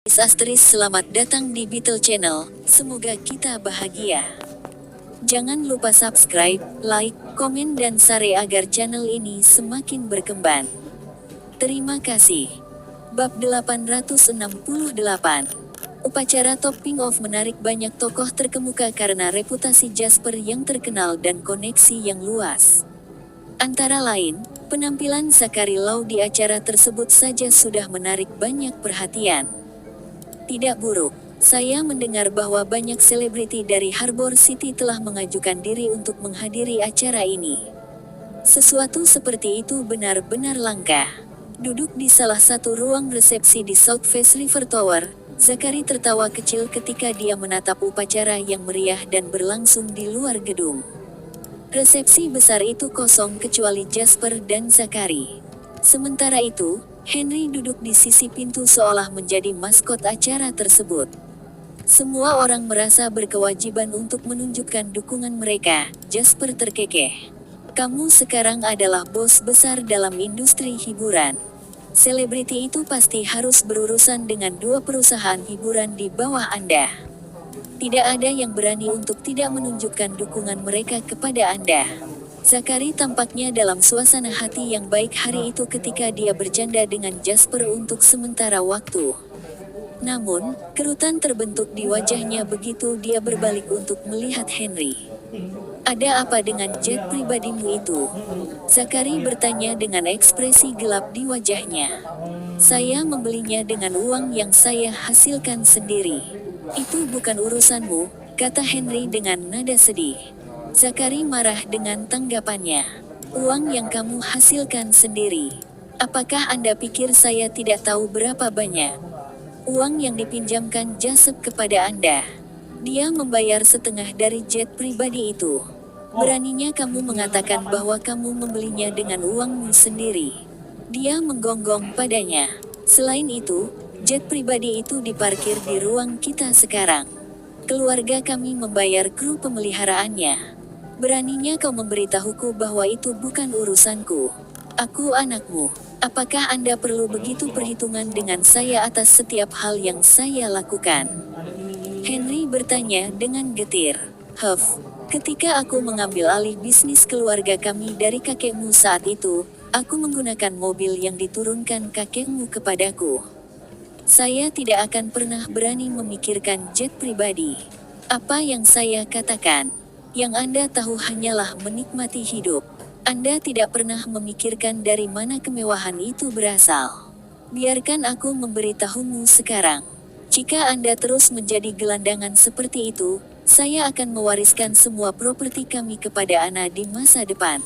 Selamat datang di Beetle Channel, semoga kita bahagia. Jangan lupa subscribe, like, komen dan share agar channel ini semakin berkembang. Terima kasih. Bab 868. Upacara topping off menarik banyak tokoh terkemuka karena reputasi Jasper yang terkenal dan koneksi yang luas. Antara lain, penampilan Zachary Law di acara tersebut saja sudah menarik banyak perhatian. Tidak buruk, saya mendengar bahwa banyak selebriti dari Harbor City telah mengajukan diri untuk menghadiri acara ini. Sesuatu seperti itu benar-benar langka. Duduk di salah satu ruang resepsi di South Face River Tower, Zachary tertawa kecil ketika dia menatap upacara yang meriah dan berlangsung di luar gedung. Resepsi besar itu kosong kecuali Jasper dan Zachary. Sementara itu, Henry duduk di sisi pintu seolah menjadi maskot acara tersebut. Semua orang merasa berkewajiban untuk menunjukkan dukungan mereka. Jasper terkekeh. Kamu sekarang adalah bos besar dalam industri hiburan. Selebriti itu pasti harus berurusan dengan dua perusahaan hiburan di bawah Anda. Tidak ada yang berani untuk tidak menunjukkan dukungan mereka kepada Anda. Zachary tampaknya dalam suasana hati yang baik hari itu ketika dia bercanda dengan Jasper untuk sementara waktu. Namun, kerutan terbentuk di wajahnya begitu dia berbalik untuk melihat Henry. Ada apa dengan jet pribadimu itu? Zachary bertanya dengan ekspresi gelap di wajahnya. Saya membelinya dengan uang yang saya hasilkan sendiri. Itu bukan urusanmu, kata Henry dengan nada sedih. Zachary marah dengan tanggapannya. Uang yang kamu hasilkan sendiri. Apakah Anda pikir saya tidak tahu berapa banyak uang yang dipinjamkan Jasper kepada Anda? Dia membayar setengah dari jet pribadi itu. Beraninya kamu mengatakan bahwa kamu membelinya dengan uangmu sendiri. Dia menggonggong padanya. Selain itu, jet pribadi itu diparkir di ruang kita sekarang. Keluarga kami membayar kru pemeliharaannya. Beraninya kau memberitahuku bahwa itu bukan urusanku. Aku anakmu. Apakah Anda perlu begitu perhitungan dengan saya atas setiap hal yang saya lakukan? Henry bertanya dengan getir. Ketika aku mengambil alih bisnis keluarga kami dari kakekmu saat itu, aku menggunakan mobil yang diturunkan kakekmu kepadaku. Saya tidak akan pernah berani memikirkan jet pribadi. Apa yang saya katakan? Yang Anda tahu hanyalah menikmati hidup. Anda tidak pernah memikirkan dari mana kemewahan itu berasal. Biarkan aku memberitahumu sekarang. Jika Anda terus menjadi gelandangan seperti itu, saya akan mewariskan semua properti kami kepada Ana di masa depan.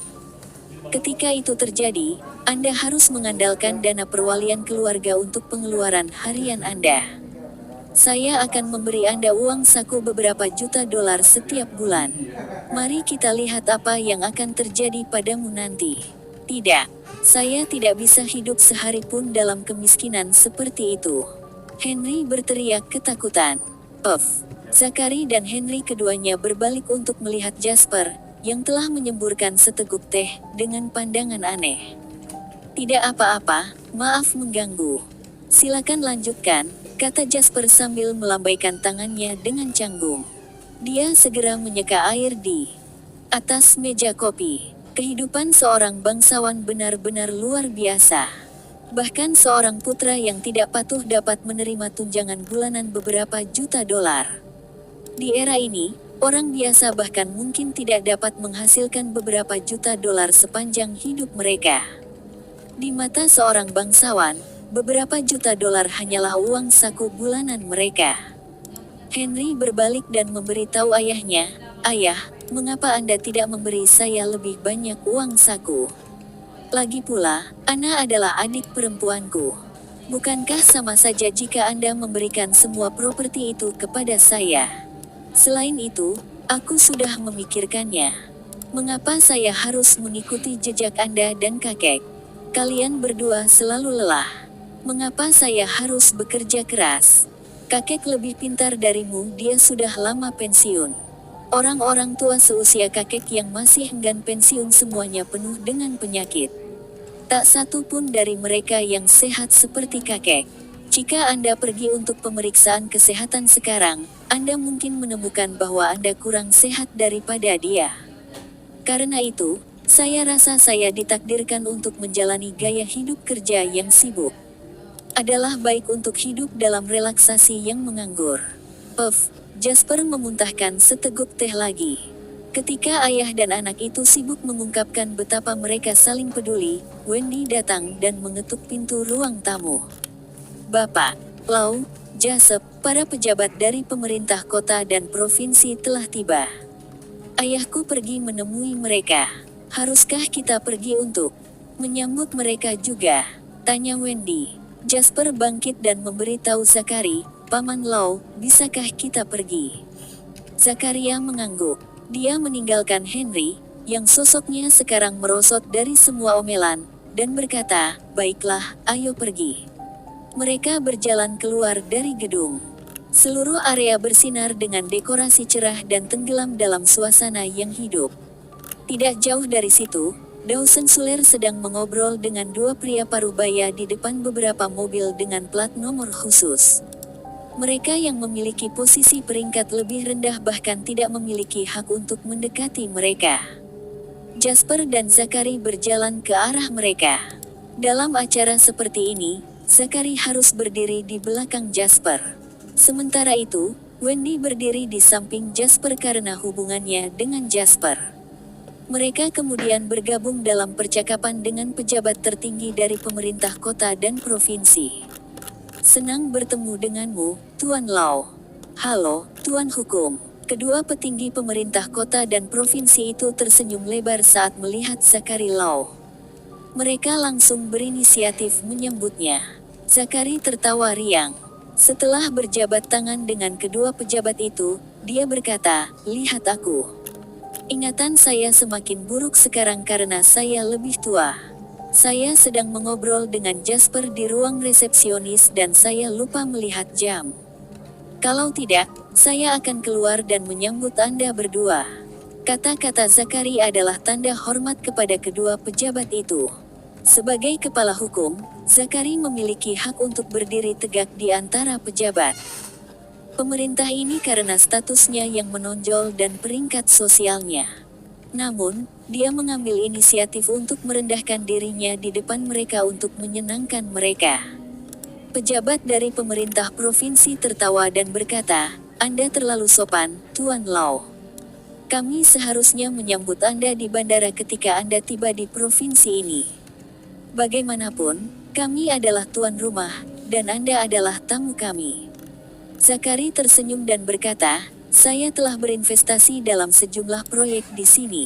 Ketika itu terjadi, Anda harus mengandalkan dana perwalian keluarga untuk pengeluaran harian Anda. Saya akan memberi Anda uang saku beberapa juta dolar setiap bulan. Mari kita lihat apa yang akan terjadi padamu nanti. Tidak, saya tidak bisa hidup sehari pun dalam kemiskinan seperti itu. Henry berteriak ketakutan. Zachary dan Henry keduanya berbalik untuk melihat Jasper, yang telah menyemburkan seteguk teh, dengan pandangan aneh. Tidak apa-apa, maaf mengganggu. Silakan lanjutkan, kata Jasper sambil melambaikan tangannya dengan canggung. Dia segera menyeka air di atas meja kopi. Kehidupan seorang bangsawan benar-benar luar biasa. Bahkan seorang putra yang tidak patuh dapat menerima tunjangan bulanan beberapa juta dolar. Di era ini, orang biasa bahkan mungkin tidak dapat menghasilkan beberapa juta dolar sepanjang hidup mereka. Di mata seorang bangsawan, beberapa juta dolar hanyalah uang saku bulanan mereka. Henry berbalik dan memberitahu ayahnya, "Ayah, mengapa Anda tidak memberi saya lebih banyak uang saku? Lagi pula, Ana adalah adik perempuanku. Bukankah sama saja jika Anda memberikan semua properti itu kepada saya? Selain itu, aku sudah memikirkannya. Mengapa saya harus mengikuti jejak Anda dan kakek? Kalian berdua selalu lelah. Mengapa saya harus bekerja keras? Kakek lebih pintar darimu, dia sudah lama pensiun. Orang-orang tua seusia kakek yang masih enggan pensiun semuanya penuh dengan penyakit. Tak satu pun dari mereka yang sehat seperti kakek. Jika Anda pergi untuk pemeriksaan kesehatan sekarang, Anda mungkin menemukan bahwa Anda kurang sehat daripada dia. Karena itu, saya rasa saya ditakdirkan untuk menjalani gaya hidup kerja yang sibuk. Adalah baik untuk hidup dalam relaksasi yang menganggur. Puff, Jasper memuntahkan seteguk teh lagi. Ketika ayah dan anak itu sibuk mengungkapkan betapa mereka saling peduli, Wendy datang dan mengetuk pintu ruang tamu. Bapak, Lau, Jasper, para pejabat dari pemerintah kota dan provinsi telah tiba. Ayahku pergi menemui mereka. Haruskah kita pergi untuk menyambut mereka juga? Tanya Wendy. Jasper bangkit dan memberitahu Zachary, Paman Lau, bisakah kita pergi? Zakaria mengangguk. Dia meninggalkan Henry, yang sosoknya sekarang merosot dari semua omelan, dan berkata, baiklah, ayo pergi. Mereka berjalan keluar dari gedung. Seluruh area bersinar dengan dekorasi cerah dan tenggelam dalam suasana yang hidup. Tidak jauh dari situ, Dawson Suler sedang mengobrol dengan dua pria parubaya di depan beberapa mobil dengan plat nomor khusus. Mereka yang memiliki posisi peringkat lebih rendah bahkan tidak memiliki hak untuk mendekati mereka. Jasper dan Zachary berjalan ke arah mereka. Dalam acara seperti ini, Zachary harus berdiri di belakang Jasper. Sementara itu, Wendy berdiri di samping Jasper karena hubungannya dengan Jasper. Mereka kemudian bergabung dalam percakapan dengan pejabat tertinggi dari pemerintah kota dan provinsi. Senang bertemu denganmu, Tuan Lau. Halo, Tuan Hukum. Kedua petinggi pemerintah kota dan provinsi itu tersenyum lebar saat melihat Zachary Lau. Mereka langsung berinisiatif menyambutnya. Zachary tertawa riang. Setelah berjabat tangan dengan kedua pejabat itu, dia berkata, lihat aku. Ingatan saya semakin buruk sekarang karena saya lebih tua. Saya sedang mengobrol dengan Jasper di ruang resepsionis dan saya lupa melihat jam. Kalau tidak, saya akan keluar dan menyambut Anda berdua. Kata-kata Zachary adalah tanda hormat kepada kedua pejabat itu. Sebagai kepala hukum, Zachary memiliki hak untuk berdiri tegak di antara pejabat pemerintah ini karena statusnya yang menonjol dan peringkat sosialnya. Namun, dia mengambil inisiatif untuk merendahkan dirinya di depan mereka untuk menyenangkan mereka. Pejabat dari pemerintah provinsi tertawa dan berkata, Anda terlalu sopan, Tuan Lau. Kami seharusnya menyambut Anda di bandara ketika Anda tiba di provinsi ini. Bagaimanapun, kami adalah tuan rumah, dan Anda adalah tamu kami. Zachary tersenyum dan berkata, saya telah berinvestasi dalam sejumlah proyek di sini.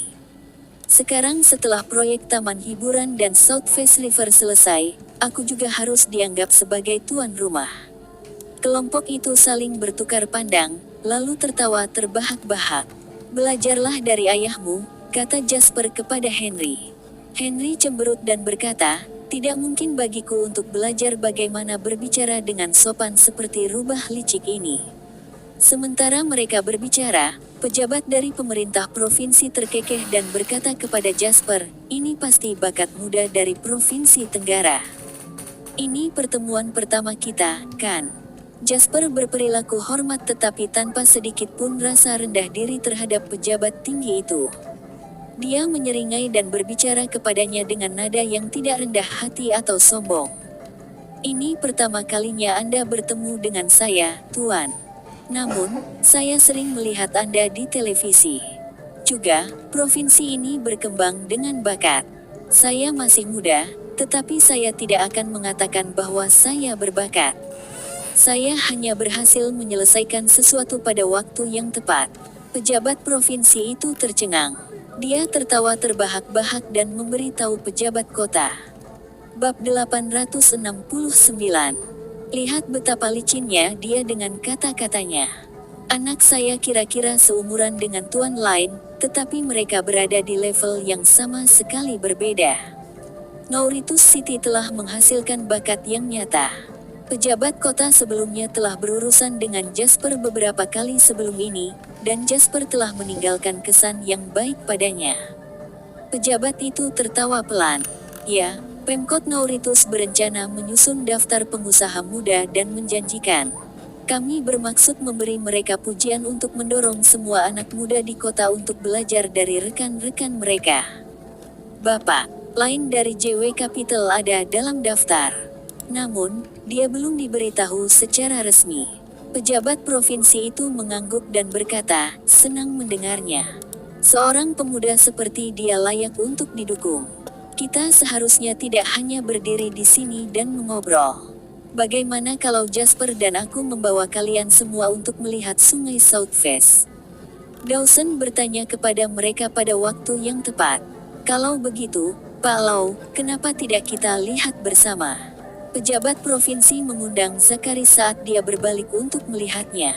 Sekarang setelah proyek Taman Hiburan dan South Face River selesai, aku juga harus dianggap sebagai tuan rumah. Kelompok itu saling bertukar pandang, lalu tertawa terbahak-bahak. Belajarlah dari ayahmu, kata Jasper kepada Henry. Henry cemberut dan berkata, tidak mungkin bagiku untuk belajar bagaimana berbicara dengan sopan seperti rubah licik ini. Sementara mereka berbicara, pejabat dari pemerintah provinsi terkekeh dan berkata kepada Jasper, ini pasti bakat muda dari Provinsi Tenggara. Ini pertemuan pertama kita, kan? Jasper berperilaku hormat tetapi tanpa sedikit pun rasa rendah diri terhadap pejabat tinggi itu. Dia menyeringai dan berbicara kepadanya dengan nada yang tidak rendah hati atau sombong. Ini pertama kalinya Anda bertemu dengan saya, Tuan. Namun, saya sering melihat Anda di televisi. Juga, provinsi ini berkembang dengan bakat. Saya masih muda, tetapi saya tidak akan mengatakan bahwa saya berbakat. Saya hanya berhasil menyelesaikan sesuatu pada waktu yang tepat. Pejabat provinsi itu tercengang. Dia tertawa terbahak-bahak dan memberitahu pejabat kota. Bab 869. Lihat betapa licinnya dia dengan kata-katanya. Anak saya kira-kira seumuran dengan tuan lain, tetapi mereka berada di level yang sama sekali berbeda. Mauritius City telah menghasilkan bakat yang nyata. Pejabat kota sebelumnya telah berurusan dengan Jasper beberapa kali sebelum ini, dan Jasper telah meninggalkan kesan yang baik padanya. Pejabat itu tertawa pelan. Ya, Pemkot Mauritius berencana menyusun daftar pengusaha muda dan menjanjikan. Kami bermaksud memberi mereka pujian untuk mendorong semua anak muda di kota untuk belajar dari rekan-rekan mereka. Bapak lain dari JW Capital ada dalam daftar. Namun, dia belum diberitahu secara resmi. Pejabat provinsi itu mengangguk dan berkata, senang mendengarnya. Seorang pemuda seperti dia layak untuk didukung. Kita seharusnya tidak hanya berdiri di sini dan mengobrol. Bagaimana kalau Jasper dan aku membawa kalian semua untuk melihat sungai South Face? Dawson bertanya kepada mereka pada waktu yang tepat. Kalau begitu, Pak Lau, kenapa tidak kita lihat bersama? Pejabat provinsi mengundang Zakari saat dia berbalik untuk melihatnya.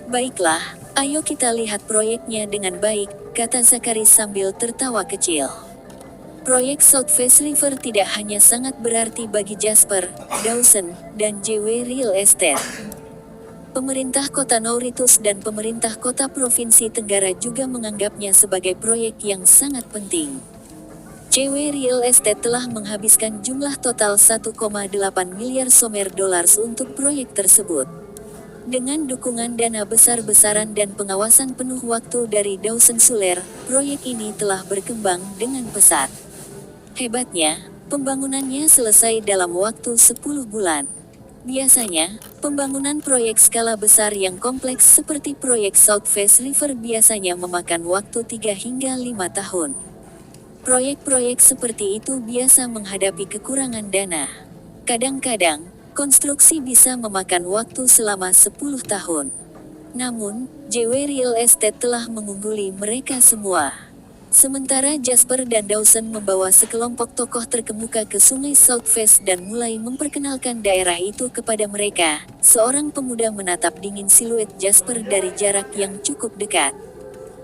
Baiklah, ayo kita lihat proyeknya dengan baik, kata Zakari sambil tertawa kecil. Proyek South Face River tidak hanya sangat berarti bagi Jasper, Dawson, dan JW Real Estate. Pemerintah kota Mauritius dan pemerintah kota provinsi Tenggara juga menganggapnya sebagai proyek yang sangat penting. JW Real Estate telah menghabiskan jumlah total 1,8 miliar somer dollars untuk proyek tersebut. Dengan dukungan dana besar-besaran dan pengawasan penuh waktu dari Dawson Suler, proyek ini telah berkembang dengan pesat. Hebatnya, pembangunannya selesai dalam waktu 10 bulan. Biasanya, pembangunan proyek skala besar yang kompleks seperti proyek South Face River biasanya memakan waktu 3 hingga 5 tahun. Proyek-proyek seperti itu biasa menghadapi kekurangan dana. Kadang-kadang, konstruksi bisa memakan waktu selama 10 tahun. Namun, JW Real Estate telah mengungguli mereka semua. Sementara Jasper dan Dawson membawa sekelompok tokoh terkemuka ke sungai South Face dan mulai memperkenalkan daerah itu kepada mereka, seorang pemuda menatap dingin siluet Jasper dari jarak yang cukup dekat.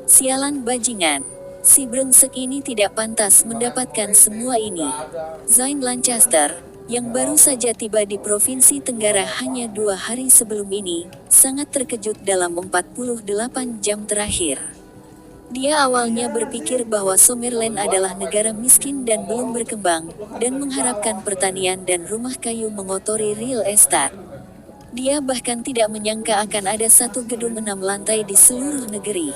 Sialan bajingan. Si brengsek ini tidak pantas mendapatkan semua ini. Zain Lancaster, yang baru saja tiba di Provinsi Tenggara hanya 2 hari sebelum ini, sangat terkejut dalam 48 jam terakhir. Dia awalnya berpikir bahwa Summerland adalah negara miskin dan belum berkembang, dan mengharapkan pertanian dan rumah kayu mengotori real estate. Dia bahkan tidak menyangka akan ada satu gedung 6 lantai di seluruh negeri.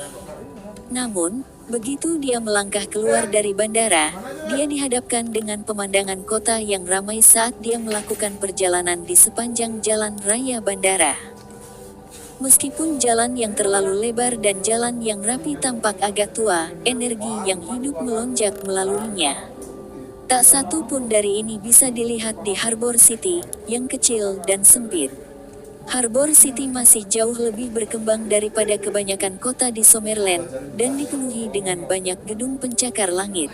Namun, begitu dia melangkah keluar dari bandara, dia dihadapkan dengan pemandangan kota yang ramai saat dia melakukan perjalanan di sepanjang jalan raya bandara. Meskipun jalan yang terlalu lebar dan jalan yang rapi tampak agak tua, energi yang hidup melonjak melaluinya. Tak satu pun dari ini bisa dilihat di Harbor City, yang kecil dan sempit. Harbor City masih jauh lebih berkembang daripada kebanyakan kota di Summerland, dan dipenuhi dengan banyak gedung pencakar langit.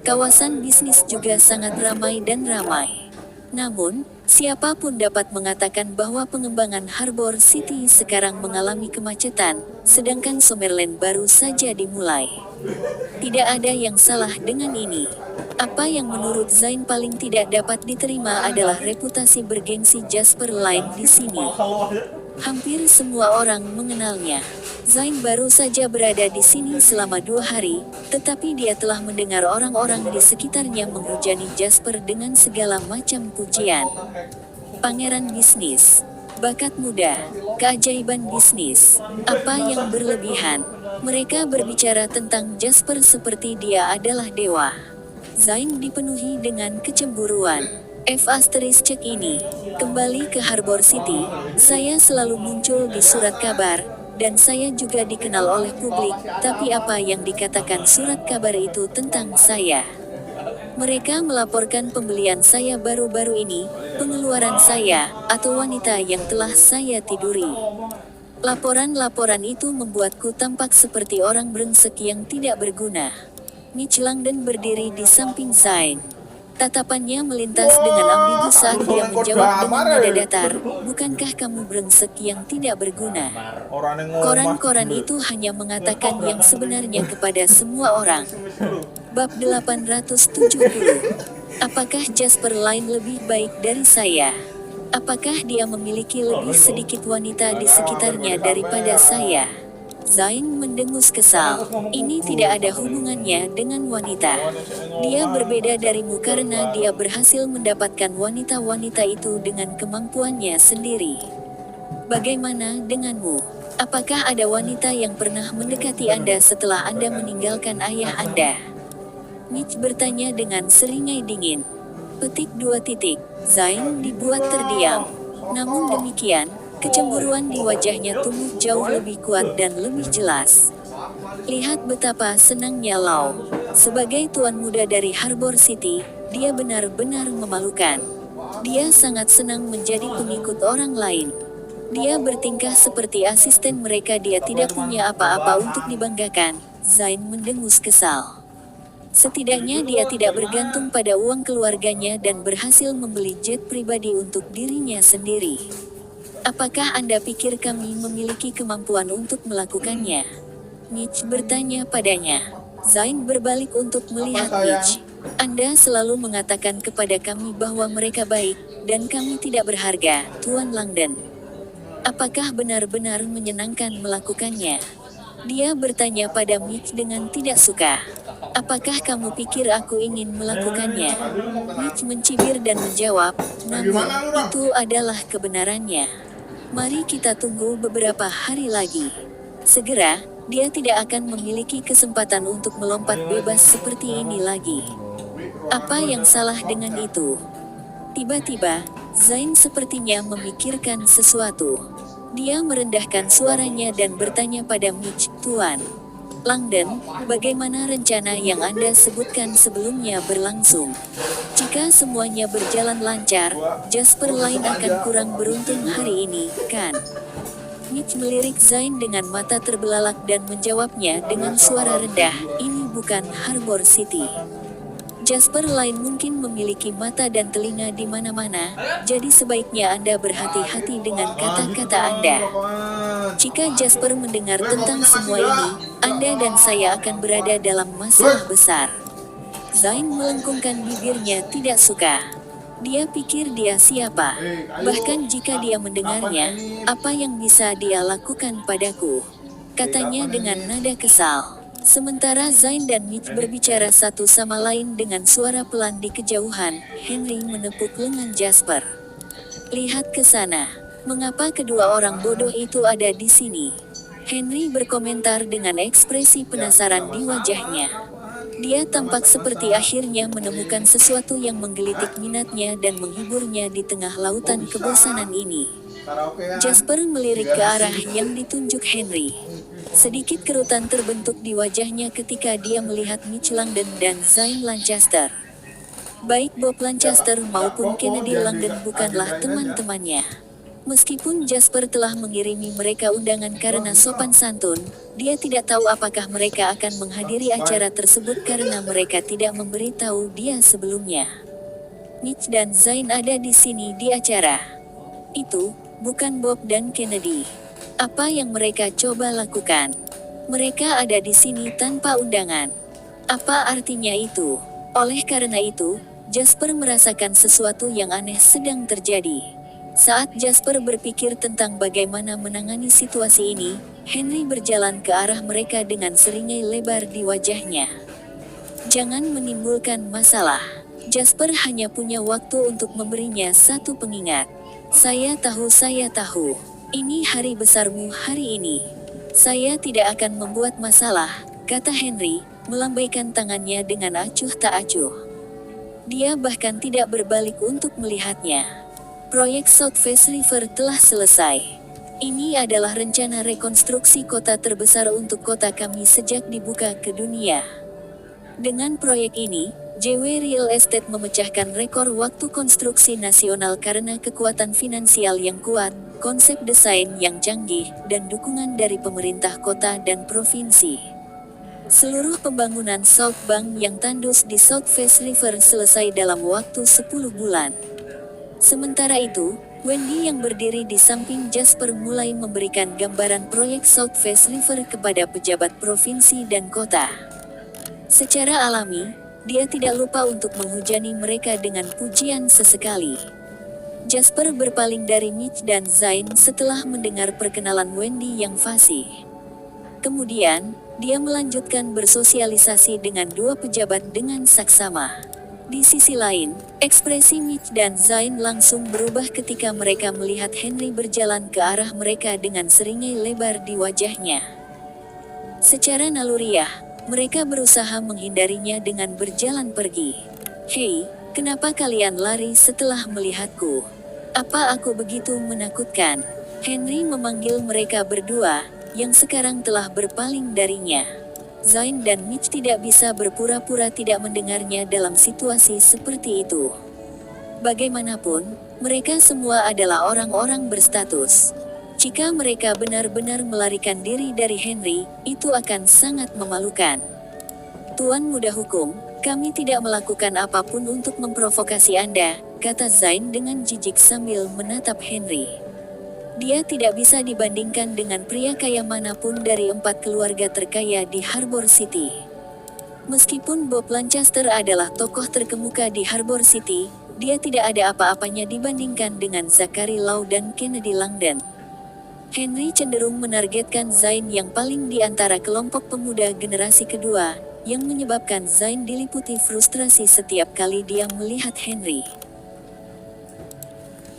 Kawasan bisnis juga sangat ramai dan ramai. Namun, siapapun dapat mengatakan bahwa pengembangan Harbor City sekarang mengalami kemacetan, sedangkan Summerland baru saja dimulai. Tidak ada yang salah dengan ini. Apa yang menurut Zain paling tidak dapat diterima adalah reputasi bergengsi Jasper Line di sini. Hampir semua orang mengenalnya. Zain baru saja berada di sini selama 2 hari, tetapi dia telah mendengar orang-orang di sekitarnya menghujani Jasper dengan segala macam pujian. Pangeran bisnis, bakat muda, keajaiban bisnis, apa yang berlebihan. Mereka berbicara tentang Jasper seperti dia adalah dewa. Zain dipenuhi dengan kecemburuan. Cek ini. Kembali ke Harbor City, saya selalu muncul di surat kabar, dan saya juga dikenal oleh publik, tapi apa yang dikatakan surat kabar itu tentang saya? Mereka melaporkan pembelian saya baru-baru ini, pengeluaran saya, atau wanita yang telah saya tiduri. Laporan-laporan itu membuatku tampak seperti orang brengsek yang tidak berguna. Mitch Langdon berdiri di samping Zain. Tatapannya melintas dengan ambigu saat dia menjawab dengan nada datar, bukankah kamu brengsek yang tidak berguna? Koran-koran itu hanya mengatakan yang sebenarnya kepada semua orang. Bab 870. Apakah Jasper Line lebih baik dari saya? Apakah dia memiliki lebih sedikit wanita di sekitarnya daripada saya? Zain mendengus kesal. Ini tidak ada hubungannya dengan wanita. Dia berbeda darimu karena dia berhasil mendapatkan wanita-wanita itu dengan kemampuannya sendiri. Bagaimana denganmu? Apakah ada wanita yang pernah mendekati Anda setelah Anda meninggalkan ayah Anda? Mitch bertanya dengan seringai dingin. Petik 2 titik. Zain dibuat terdiam. Namun demikian, kecemburuan di wajahnya tumbuh jauh lebih kuat dan lebih jelas. Lihat betapa senangnya Lau. Sebagai tuan muda dari Harbor City, dia benar-benar memalukan. Dia sangat senang menjadi pengikut orang lain. Dia bertingkah seperti asisten mereka, dia tidak punya apa-apa untuk dibanggakan. Zain mendengus kesal. Setidaknya dia tidak bergantung pada uang keluarganya dan berhasil membeli jet pribadi untuk dirinya sendiri. Apakah Anda pikir kami memiliki kemampuan untuk melakukannya? Mitch bertanya padanya. Zain berbalik untuk melihat Mitch. Anda selalu mengatakan kepada kami bahwa mereka baik, dan kami tidak berharga, Tuan Langdon. Apakah benar-benar menyenangkan melakukannya? Dia bertanya pada Mitch dengan tidak suka. Apakah kamu pikir aku ingin melakukannya? Mitch mencibir dan menjawab, namun, itu adalah kebenarannya. Mari kita tunggu beberapa hari lagi. Segera, dia tidak akan memiliki kesempatan untuk melompat bebas seperti ini lagi. Apa yang salah dengan itu? Tiba-tiba, Zain sepertinya memikirkan sesuatu. Dia merendahkan suaranya dan bertanya pada Mitch, Tuan Langdon, bagaimana rencana yang Anda sebutkan sebelumnya berlangsung? Jika semuanya berjalan lancar, Jasper lain akan kurang beruntung hari ini, kan? Mitch melirik Zain dengan mata terbelalak dan menjawabnya dengan suara rendah, ini bukan Harbor City. Jasper lain mungkin memiliki mata dan telinga di mana-mana, jadi sebaiknya Anda berhati-hati dengan kata-kata Anda. Jika Jasper mendengar tentang semua ini, Anda dan saya akan berada dalam masalah besar. Zain melengkungkan bibirnya tidak suka. Dia pikir dia siapa? Bahkan jika dia mendengarnya, apa yang bisa dia lakukan padaku? Katanya dengan nada kesal. Sementara Zain dan Mitch berbicara satu sama lain dengan suara pelan di kejauhan, Henry menepuk lengan Jasper. Lihat ke sana. Mengapa kedua orang bodoh itu ada di sini? Henry berkomentar dengan ekspresi penasaran di wajahnya. Dia tampak seperti akhirnya menemukan sesuatu yang menggelitik minatnya dan menghiburnya di tengah lautan kebosanan ini. Jasper melirik ke arah yang ditunjuk Henry. Sedikit kerutan terbentuk di wajahnya ketika dia melihat Mitch Langdon dan Zain Lancaster. Baik Bob Lancaster maupun Kennedy Langdon bukanlah teman-temannya. Meskipun Jasper telah mengirimi mereka undangan karena sopan santun, dia tidak tahu apakah mereka akan menghadiri acara tersebut karena mereka tidak memberitahu dia sebelumnya. Mitch dan Zain ada di sini di acara. Itu, bukan Bob dan Kennedy. Apa yang mereka coba lakukan? Mereka ada di sini tanpa undangan. Apa artinya itu? Oleh karena itu, Jasper merasakan sesuatu yang aneh sedang terjadi. Saat Jasper berpikir tentang bagaimana menangani situasi ini, Henry berjalan ke arah mereka dengan seringai lebar di wajahnya. Jangan menimbulkan masalah. Jasper hanya punya waktu untuk memberinya satu pengingat. Saya tahu. Ini hari besarmu hari ini. Saya tidak akan membuat masalah, kata Henry, melambaikan tangannya dengan acuh tak acuh. Dia bahkan tidak berbalik untuk melihatnya. Proyek South Face River telah selesai. Ini adalah rencana rekonstruksi kota terbesar untuk kota kami sejak dibuka ke dunia. Dengan proyek ini, JW Real Estate memecahkan rekor waktu konstruksi nasional karena kekuatan finansial yang kuat, konsep desain yang canggih, dan dukungan dari pemerintah kota dan provinsi. Seluruh pembangunan South Bank yang tandus di South Face River selesai dalam waktu 10 bulan. Sementara itu, Wendy yang berdiri di samping Jasper mulai memberikan gambaran proyek South Face River kepada pejabat provinsi dan kota. Secara alami, dia tidak lupa untuk menghujani mereka dengan pujian sesekali. Jasper berpaling dari Mitch dan Zain setelah mendengar perkenalan Wendy yang fasih. Kemudian, dia melanjutkan bersosialisasi dengan dua pejabat dengan saksama. Di sisi lain, ekspresi Mitch dan Zain langsung berubah ketika mereka melihat Henry berjalan ke arah mereka dengan seringai lebar di wajahnya. Secara naluriah, mereka berusaha menghindarinya dengan berjalan pergi. "Hei, kenapa kalian lari setelah melihatku? Apa aku begitu menakutkan?" Henry memanggil mereka berdua, yang sekarang telah berpaling darinya. Zain dan Mitch tidak bisa berpura-pura tidak mendengarnya dalam situasi seperti itu. Bagaimanapun, mereka semua adalah orang-orang berstatus. Jika mereka benar-benar melarikan diri dari Henry, itu akan sangat memalukan. "Tuan Muda Hukum, kami tidak melakukan apapun untuk memprovokasi Anda," kata Zain dengan jijik sambil menatap Henry. Dia tidak bisa dibandingkan dengan pria kaya manapun dari 4 keluarga terkaya di Harbor City. Meskipun Bob Lancaster adalah tokoh terkemuka di Harbor City, dia tidak ada apa-apanya dibandingkan dengan Zachary Law dan Kennedy Langdon. Henry cenderung menargetkan Zain yang paling di antara kelompok pemuda generasi kedua, yang menyebabkan Zain diliputi frustrasi setiap kali dia melihat Henry.